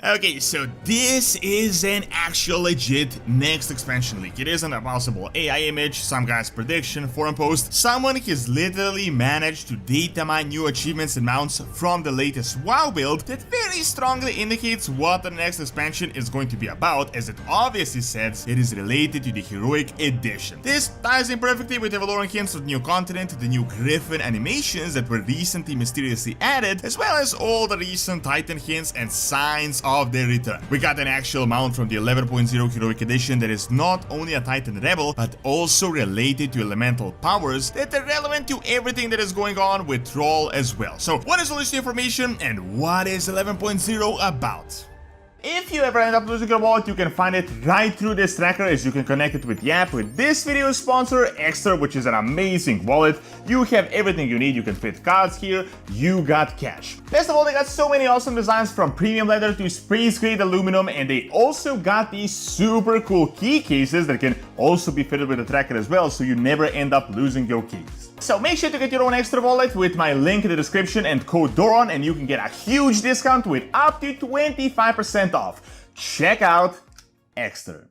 Okay, so this is an actual legit next expansion leak. It isn't a possible AI image, some guy's prediction, forum post. Someone has literally managed to data mine new achievements and mounts from the latest WoW build that very strongly indicates what the next expansion is going to be about, as it obviously says it is related to the Heroic Edition. This ties in perfectly with Avaloren hints of the new continent, the new Gryphon animations that were recently mysteriously added, as well as all the recent Titan hints and signs of their return. We got an actual mount from the 11.0 Heroic Edition that is not only a Titan rebel, but also related to elemental powers that are relevant to everything that is going on with Troll as well. So what is all this information and what is 11.0 about? If you ever end up losing your wallet, you can find it right through this tracker, as you can connect it with the app. With this video's sponsor, Extra, which is an amazing wallet. You have everything you need. You can fit cards here, you got cash. Best of all, they got so many awesome designs, from premium leather to space grade aluminum, and they also got these super cool key cases that can also be fitted with the tracker as well, so you never end up losing your keys. So make sure to get your own Extra wallet with my link in the description and code Doron, and you can get a huge discount with up to 25% off. Check out Extra.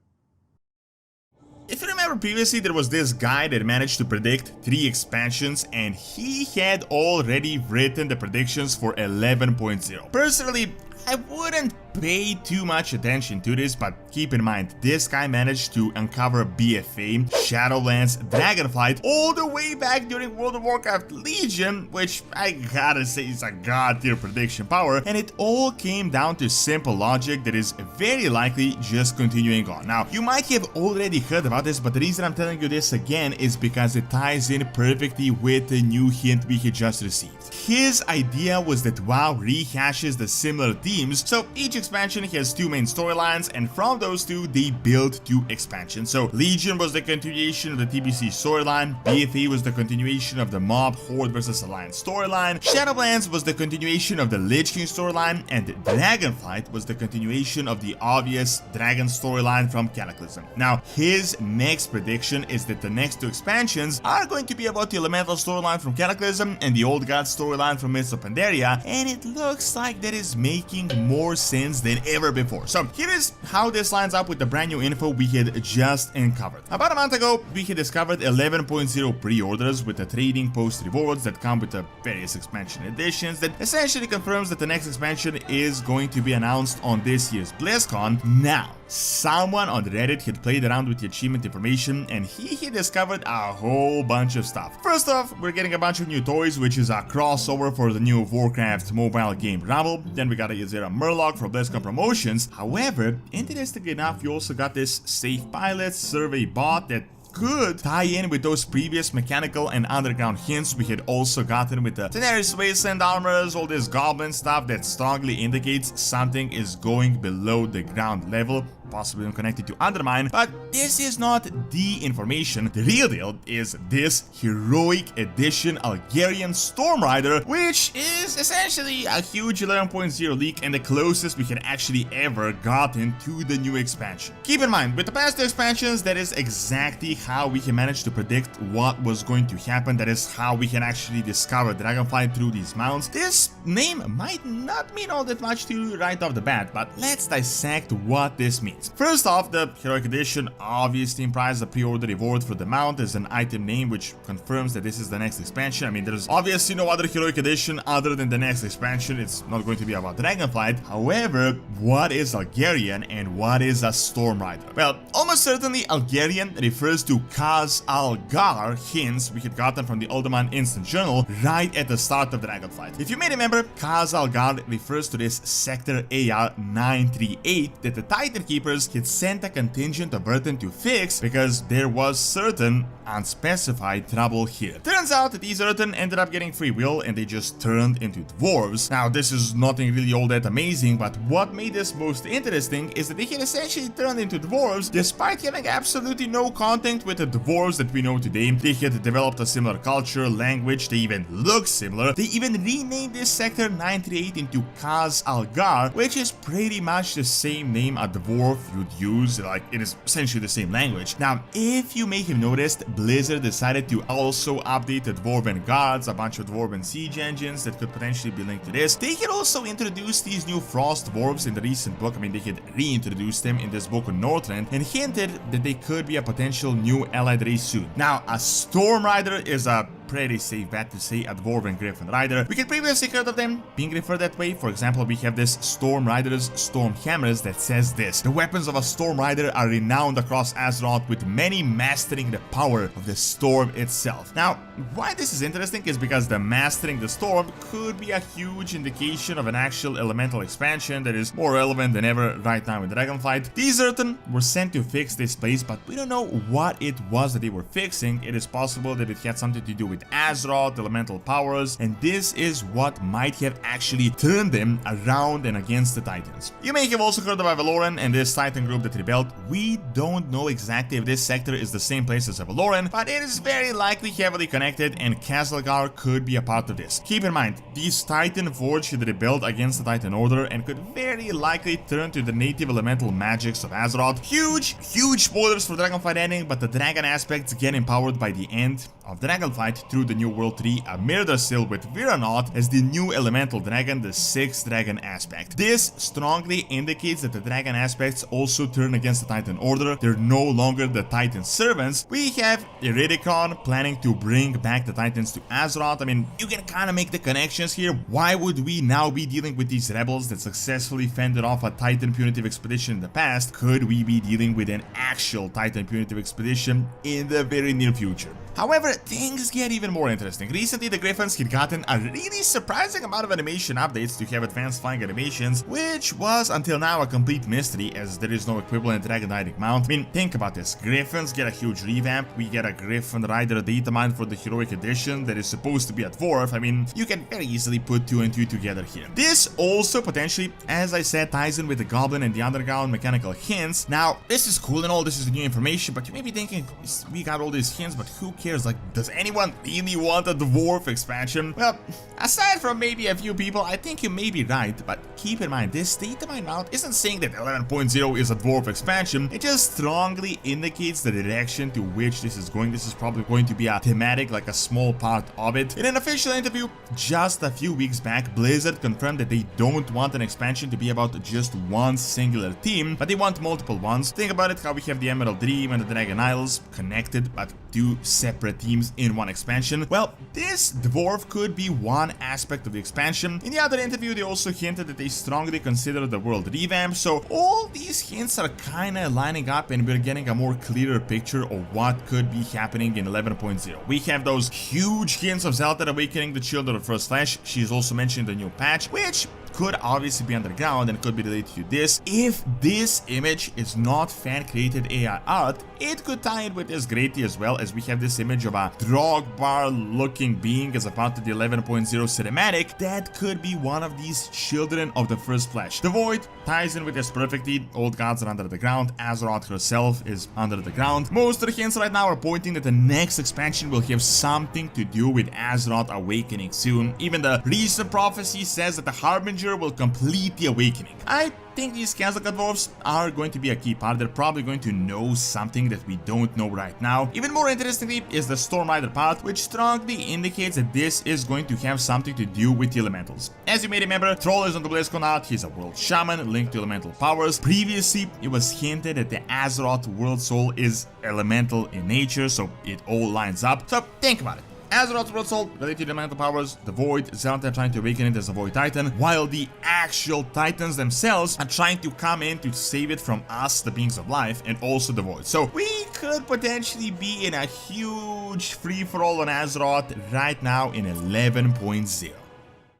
If you remember previously, there was this guy that managed to predict 3 expansions, and he had already written the predictions for 11.0. Personally, I wouldn't pay too much attention to this, but keep in mind, this guy managed to uncover BFA, Shadowlands, Dragonflight, all the way back during World of Warcraft Legion, which I gotta say is a god tier prediction power, and it all came down to simple logic that is very likely just continuing on. Now, you might have already heard about this, but the reason I'm telling you this again is because it ties in perfectly with the new hint we had just received. His idea was that WoW rehashes the similar themes, so each expansion has 2 main storylines, and from those 2 they built 2 expansions. So Legion was the continuation of the TBC storyline, BFA was the continuation of the Mob Horde vs Alliance storyline, Shadowlands was the continuation of the Lich King storyline, and Dragonflight was the continuation of the obvious Dragon storyline from Cataclysm. Now, his next prediction is that the next 2 expansions are going to be about the Elemental storyline from Cataclysm and the Old God storyline from Mists of Pandaria, and it looks like that is making more sense than ever before. So here is how this lines up with the brand new info we had just uncovered. About a month ago, we had discovered 11.0 pre-orders with the trading post rewards that come with the various expansion editions that essentially confirms that the next expansion is going to be announced on this year's BlizzCon. Now, someone on Reddit had played around with the achievement information, and he discovered a whole bunch of stuff. First off, we're getting a bunch of new toys, which is a crossover for the new Warcraft mobile game Rumble. Then we got a Yazera Murloc for BlizzCon promotions. However, interestingly enough, you also got this Safe Pilots survey bot that could tie in with those previous mechanical and underground hints we had also gotten with the Daenerys Wasteland armors, all this goblin stuff that strongly indicates something is going below the ground level, possibly connected to Undermine. But this is not the information. The real deal is this Heroic Edition Algarian Storm Rider, which is essentially a huge 11.0 leak and the closest we had actually ever gotten to the new expansion. Keep in mind, with the past 2 expansions, that is exactly how we can manage to predict what was going to happen. That is how we can actually discover Dragonflight through these mounts. This name might not mean all that much to you right off the bat, but let's dissect what this means. First off, the Heroic Edition obviously implies the pre-order reward for the mount as an item name, which confirms that this is the next expansion. I mean, there's obviously no other Heroic Edition other than the next expansion. It's not going to be about Dragonflight. However, what is Algarian and what is a Storm Rider? Well, almost certainly Algarian refers to khaz'algar hints we had gotten from the Alderman Instant Journal right at the start of Dragonflight. If you may remember, khaz'algar refers to this Sector AR 938 that the Titan Keepers had sent a contingent of Earthen to fix because there was certain unspecified trouble here. Turns out that these Earthen ended up getting free will and they just turned into dwarves. Now, this is nothing really all that amazing, but what made this most interesting is that they had essentially turned into dwarves despite having absolutely no contact with the dwarves that we know today. They had developed a similar culture, language, they even look similar. They even renamed this Sector 938 into khaz'algar, which is pretty much the same name a dwarf dwarf you'd use, like it is essentially the same language. Now, if you may have noticed, Blizzard decided to also update the Dwarven Guards, a bunch of Dwarven siege engines that could potentially be linked to this. They had also introduced these new Frost Dwarves in the recent book. I mean, they had reintroduced them in this book on Northrend and hinted that they could be a potential new allied race soon. Now, a Storm Rider is a pretty safe bet to say a Dwarven Griffin Rider. We had previously heard of them being referred that way. For example, we have this Storm Rider's Storm Hammers that says this: the weapons of a Storm Rider are renowned across Azeroth, with many mastering the power of the storm itself. Now, why this is interesting is because the mastering the storm could be a huge indication of an actual elemental expansion that is more relevant than ever right now in Dragonflight. These Earthen were sent to fix this place, but we don't know what it was that they were fixing. It is possible that it had something to do with Azeroth, elemental powers, and this is what might have actually turned them around and against the Titans. You may have also heard of Avaloren and this Titan group that rebelled. We don't know exactly if this sector is the same place as Avaloren, but it is very likely heavily connected, and khaz'algar could be a part of this. Keep in mind, these Titan Forge had rebelled against the Titan Order and could very likely turn to the native elemental magics of Azeroth. Huge spoilers for Dragonflight ending, but the dragon aspects get empowered by the end of Dragonflight through the new World 3, a Mirror Seal with Viranaut as the new elemental dragon, the 6th dragon aspect. This strongly indicates that the dragon aspects also turn against the Titan Order. They're no longer the Titan servants. We have Iridicon planning to bring back the Titans to Azeroth. I mean, you can kind of make the connections here. Why would we now be dealing with these rebels that successfully fended off a Titan punitive expedition in the past? Could we be dealing with an actual Titan punitive expedition in the very near future? However, things get even more interesting. Recently, the Griffons had gotten a really surprising amount of animation updates to have advanced flying animations, which was until now a complete mystery as there is no equivalent Dragon Riding mount. I mean, think about this. Griffons get a huge revamp. We get a Griffon Rider datamine for the Heroic Edition that is supposed to be a dwarf. I mean, you can very easily put 2 and 2 together here. This also potentially, as I said, ties in with the Goblin and the Underground mechanical hints. Now, this is cool and all, this is new information, but you may be thinking, we got all these hints, but who cares? Like, does anyone really want a dwarf expansion? Well, aside from maybe a few people, I think you may be right, but keep in mind, this datamine mount isn't saying that 11.0 is a dwarf expansion. It just strongly indicates the direction to which this is going. This is probably going to be a thematic, like a small part of it. In an official interview just a few weeks back, Blizzard confirmed that they don't want an expansion to be about just one singular team, but they want multiple ones. Think about it, how we have the Emerald Dream and the Dragon Isles connected, but 2 separate teams in one expansion. Well, this dwarf could be one aspect of the expansion. In the other interview, they also hinted that they strongly consider the world revamp, so all these hints are kinda lining up and we're getting a more clearer picture of what could be happening in 11.0. We have those huge hints of Zelda awakening the Children of First Flesh. She's also mentioned the new patch, which could obviously be underground and could be related to this. If this image is not fan-created AI art, it could tie in with this greatly, as well as we have this image of a Drogbar-looking being as a part of the 11.0 cinematic. That could be one of these Children of the First Flesh. The Void ties in with this perfectly. Old gods are under the ground. Azeroth herself is under the ground. Most of the hints right now are pointing that the next expansion will have something to do with Azeroth awakening soon. Even the recent prophecy says that the Harbinger will complete the awakening. I think these khaz'algar dwarves are going to be a key part. They're probably going to know something that we don't know right now. Even more interestingly is the Storm Rider part, which strongly indicates that this is going to have something to do with the elementals. As you may remember, Troll is on the BlizzCon out. He's a world shaman linked to elemental powers. Previously, it was hinted that the Azeroth World Soul is elemental in nature, so it all lines up. So think about it. Azeroth's World Soul related to elemental powers, the Void, Zelda trying to awaken it as a Void Titan, while the actual Titans themselves are trying to come in to save it from us, the beings of life, and also the Void. So we could potentially be in a huge free-for-all on Azeroth right now in 11.0.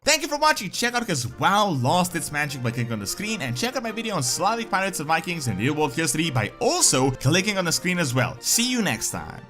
Thank you for watching. Check out because WoW lost its magic by clicking on the screen, and check out my video on Slavic pirates and Vikings and real world history by also clicking on the screen as well. See you next time.